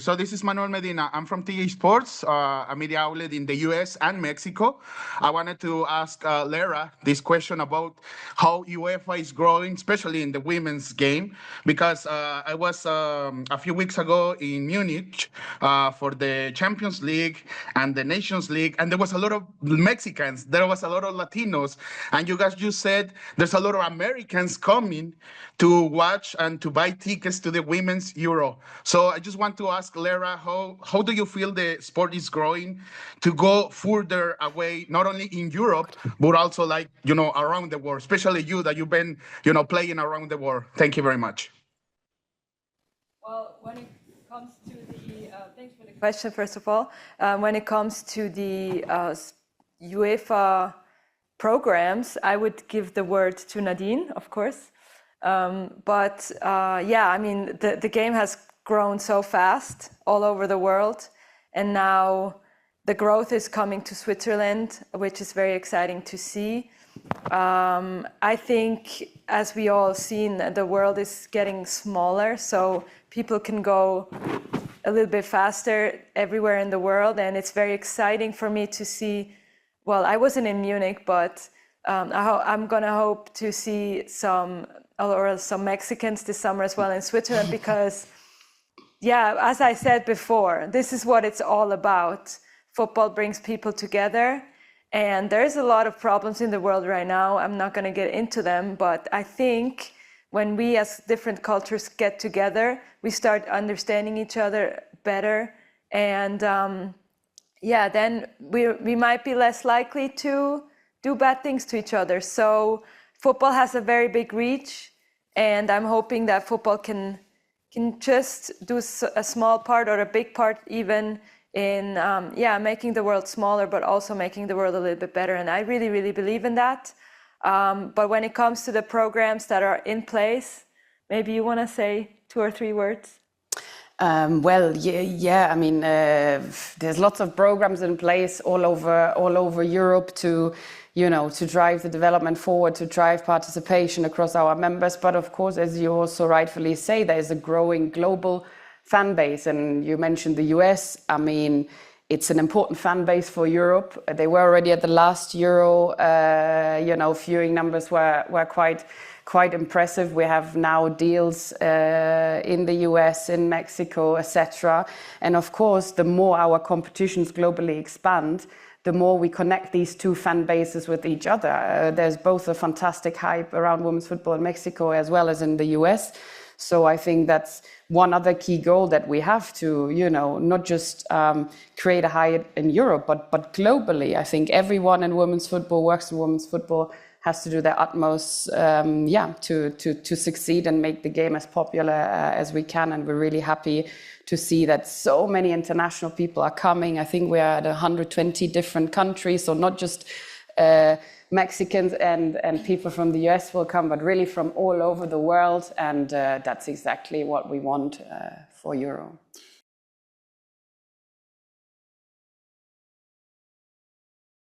So this is Manuel Medina. I'm from TA Sports, a media outlet in the US and Mexico. I wanted to ask Lara this question about how UEFA is growing, especially in the women's game, because I was a few weeks ago in Munich for the Champions League and the Nations League, and there was a lot of Mexicans, there was a lot of Latinos, and you guys just said there's a lot of Americans coming to watch and to buy tickets to the Women's Euro. So I just want to ask Lara, how do you feel the sport is growing to go further away, not only in Europe, but also like, around the world, especially you that you've been, playing around the world. Thank you very much. Well, when it comes to the, thanks for the question, first of all. When it comes to the UEFA programs, I would give the word to Nadine, of course. Yeah, I mean, the game has grown so fast all over the world, and now the growth is coming to Switzerland, which is very exciting to see. I think, as we all seen, the world is getting smaller, so people can go a little bit faster everywhere in the world, and it's very exciting for me to see. Well, I wasn't in Munich, but I'm gonna hope to see some Mexicans this summer as well in Switzerland, because yeah, as I said before, this is what it's all about. Football brings people together, and there's a lot of problems in the world right now. I'm not going to get into them, but I think when we as different cultures get together, we start understanding each other better, and yeah, then we might be less likely to do bad things to each other. So football has a very big reach, and I'm hoping that football can just do a small part, or a big part even, in making the world smaller, but also making the world a little bit better. And I really, really believe in that. But when it comes to the programs that are in place, maybe you want to say 2 or 3 words? Well, yeah. I mean, there's lots of programs in place all over Europe to drive the development forward, to drive participation across our members. But of course, as you also rightfully say, there is a growing global fan base. And you mentioned the US. I mean, it's an important fan base for Europe. They were already at the last Euro. Viewing numbers were quite impressive. We have now deals in the US, in Mexico, etc. And of course, the more our competitions globally expand, the more we connect these two fan bases with each other. There's both a fantastic hype around women's football in Mexico as well as in the US. So I think that's one other key goal that we have to, not just create a hype in Europe, but globally. I think everyone in women's football, works in women's football, has to do their utmost to succeed and make the game as popular as we can. And we're really happy to see that so many international people are coming. I think we are at 120 different countries, so not just Mexicans and people from the US will come, but really from all over the world. And that's exactly what we want for Euro.